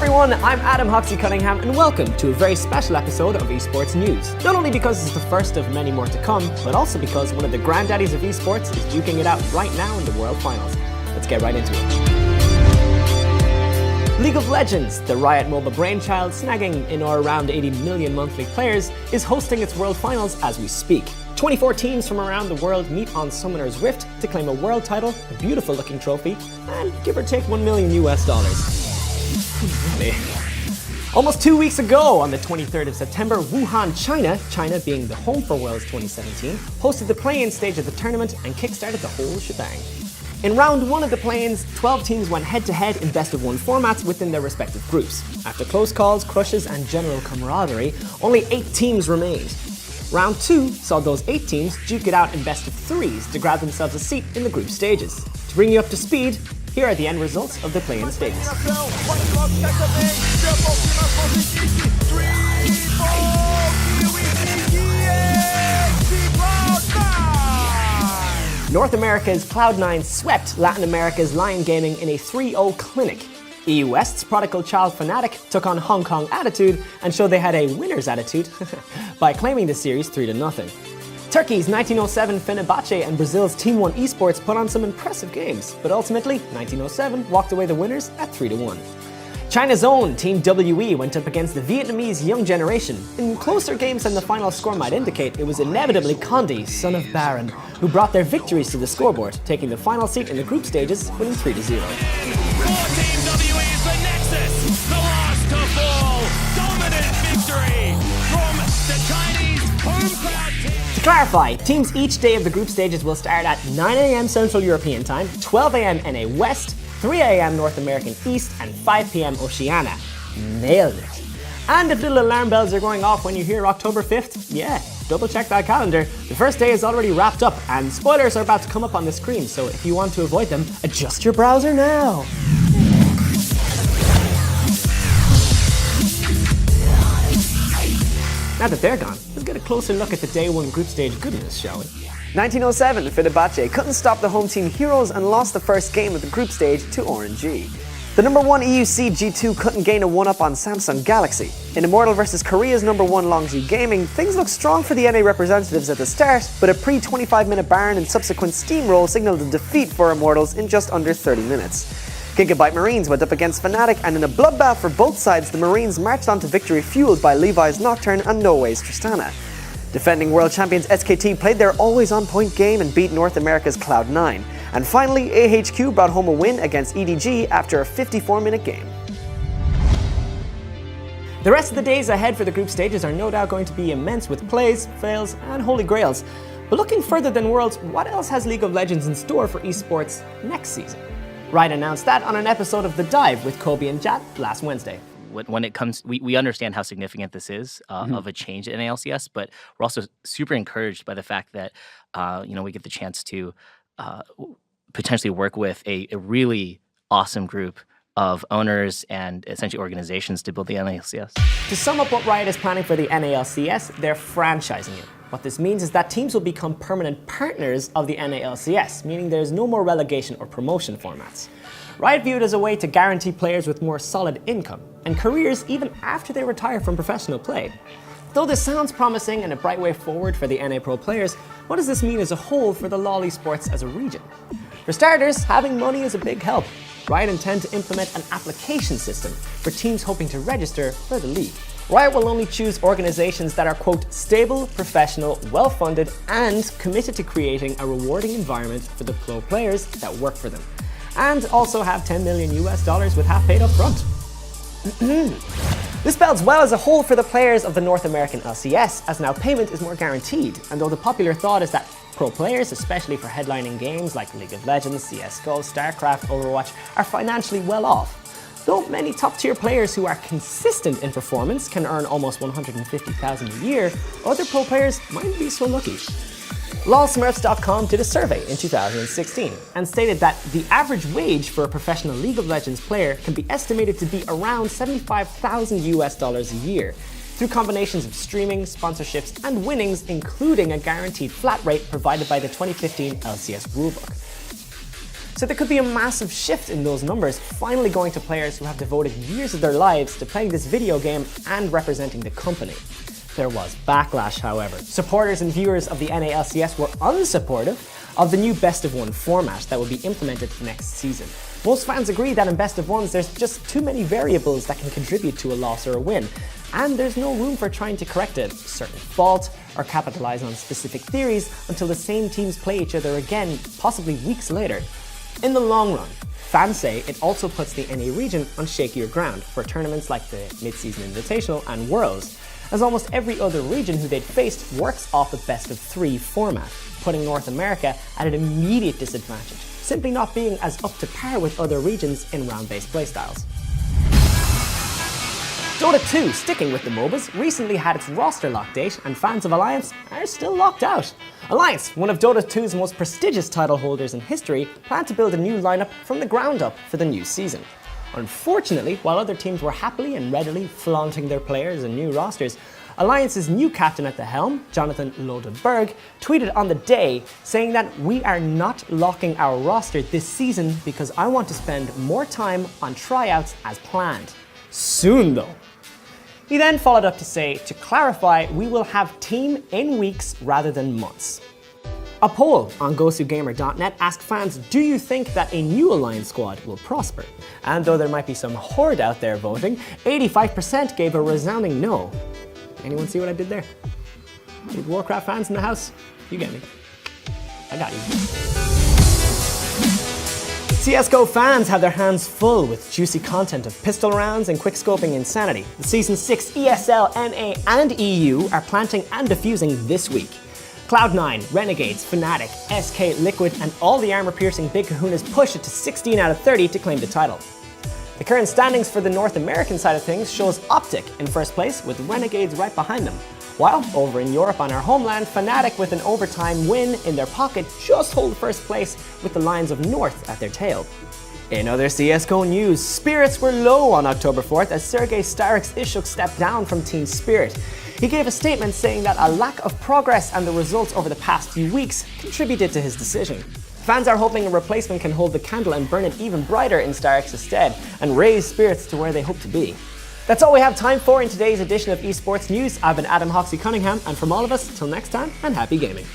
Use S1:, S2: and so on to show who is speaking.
S1: everyone, I'm Adam Hoxie Cunningham and welcome to a very special episode of Esports News. Not only because it's the first of many more to come, but also because one of the granddaddies of esports is duking it out right now in the World Finals. Let's get right into it. League of Legends, the Riot MOBA brainchild snagging in or around 80 million monthly players, is hosting its World Finals as we speak. 24 teams from around the world meet on Summoner's Rift to claim a world title, a beautiful looking trophy, and give or take $1 million. Almost 2 weeks ago, on the 23rd of September, Wuhan, China being the home for Worlds 2017, hosted the play-in stage of the tournament and kickstarted the whole shebang. In round 1 of the play-ins, 12 teams went head-to-head in best-of-1 formats within their respective groups. After close calls, crushes and general camaraderie, only 8 teams remained. Round 2 saw those 8 teams duke it out in best-of-3s to grab themselves a seat in the group stages. To bring you up to speed, here are the end results of the play-in stages. North America's Cloud9 swept Latin America's Lion Gaming in a 3-0 clinic. EU West's prodigal child Fnatic took on Hong Kong Attitude and showed they had a winner's attitude by claiming the series 3-0. Turkey's 1907 Fenerbahce and Brazil's Team 1 Esports put on some impressive games, but ultimately 1907 walked away the winners at 3-1. China's own Team WE went up against the Vietnamese Young Generation. In closer games than the final score might indicate, it was inevitably Condi, son of Baron, who brought their victories to the scoreboard, taking the final seat in the group stages, winning 3-0.
S2: The last to fall, dominant victory from the Chinese home crowd team.
S1: To clarify, teams each day of the group stages will start at 9 a.m. Central European Time, 12 a.m. NA West, 3 a.m. North American East, and 5 p.m. Oceania. Nailed it. And if little alarm bells are going off when you hear October 5th, yeah, double check that calendar. The first day is already wrapped up, and spoilers are about to come up on the screen, so if you want to avoid them, adjust your browser now. Now that they're gone, let's get a closer look at the day 1 group stage goodness, shall we? 1907, Fenerbahce couldn't stop the home team heroes and lost the first game of the group stage to RNG. The number 1 EUC G2 couldn't gain a 1-up on Samsung Galaxy. In Immortal vs Korea's number 1 Longji Gaming, things looked strong for the NA representatives at the start, but a pre-25-minute burn and subsequent steamroll signaled a defeat for Immortals in just under 30 minutes. Gigabyte Marines went up against Fnatic, and in a bloodbath for both sides, the Marines marched on to victory fueled by Levi's Nocturne and Norway's Tristana. Defending world champions SKT played their always-on-point game and beat North America's Cloud9. And finally, AHQ brought home a win against EDG after a 54-minute game. The rest of the days ahead for the group stages are no doubt going to be immense with plays, fails, and holy grails. But looking further than Worlds, what else has League of Legends in store for esports next season? Riot announced that on an episode of The Dive with Kobe and Jat last Wednesday.
S3: When it comes, we understand how significant this is of a change in ALCS, but we're also super encouraged by the fact that we get the chance to potentially work with a really awesome group of owners and essentially organizations to build the NALCS.
S1: To sum up what Riot is planning for the NALCS, they're franchising it. What this means is that teams will become permanent partners of the NALCS, meaning there's no more relegation or promotion formats. Riot view it as a way to guarantee players with more solid income and careers even after they retire from professional play. Though this sounds promising and a bright way forward for the NA Pro players, what does this mean as a whole for the LoL esports as a region? For starters, having money is a big help. Riot intend to implement an application system for teams hoping to register for the league. Riot will only choose organizations that are, quote, stable, professional, well-funded, and committed to creating a rewarding environment for the pro players that work for them, and also have $10 million with half paid up front. This spells well as a whole for the players of the North American LCS, as now payment is more guaranteed, and though the popular thought is that pro players, especially for headlining games like League of Legends, CSGO, StarCraft, Overwatch, are financially well off. Though many top-tier players who are consistent in performance can earn almost $150,000 a year, other pro players might be so lucky. LolSmurfs.com did a survey in 2016 and stated that the average wage for a professional League of Legends player can be estimated to be around $75,000 a year, through combinations of streaming, sponsorships, and winnings, including a guaranteed flat rate provided by the 2015 LCS rulebook. So there could be a massive shift in those numbers, finally going to players who have devoted years of their lives to playing this video game and representing the company. There was backlash, however. Supporters and viewers of the NALCS were unsupportive of the new best of one format that will be implemented next season. Most fans agree that in best of ones there's just too many variables that can contribute to a loss or a win, and there's no room for trying to correct a certain fault or capitalize on specific theories until the same teams play each other again, possibly weeks later. In the long run, fans say it also puts the NA region on shakier ground for tournaments like the Mid-Season Invitational and Worlds, as almost every other region who they'd faced works off a best-of-3 format, putting North America at an immediate disadvantage, simply not being as up to par with other regions in round-based playstyles. Dota 2, sticking with the MOBAs, recently had its roster lock date, and fans of Alliance are still locked out. Alliance, one of Dota 2's most prestigious title holders in history, plan to build a new lineup from the ground up for the new season. Unfortunately, while other teams were happily and readily flaunting their players and new rosters, Alliance's new captain at the helm, Jonathan Lodenberg, tweeted on the day saying that we are not locking our roster this season because I want to spend more time on tryouts as planned. Soon though. He then followed up to say, to clarify, we will have team in weeks rather than months. A poll on GoSuGamer.net asked fans, do you think that a new Alliance squad will prosper? And though there might be some horde out there voting, 85% gave a resounding no. Anyone see what I did there? Big Warcraft fans in the house? You get me. I got you. CSGO fans have their hands full with juicy content of pistol rounds and quickscoping insanity. The Season 6 ESL, NA and EU are planting and defusing this week. Cloud9, Renegades, Fnatic, SK, Liquid and all the armor-piercing big kahunas push it to 16 out of 30 to claim the title. The current standings for the North American side of things shows Optic in first place with Renegades right behind them. While over in Europe on our homeland, Fnatic with an overtime win in their pocket just hold first place with the Lions of North at their tail. In other CSGO news, spirits were low on October 4th as Sergei Staryk's Ishuk stepped down from Team Spirit. He gave a statement saying that a lack of progress and the results over the past few weeks contributed to his decision. Fans are hoping a replacement can hold the candle and burn it even brighter in Staryk's stead and raise spirits to where they hope to be. That's all we have time for in today's edition of Esports News. I've been Adam Hoxie Cunningham, and from all of us, till next time, and happy gaming.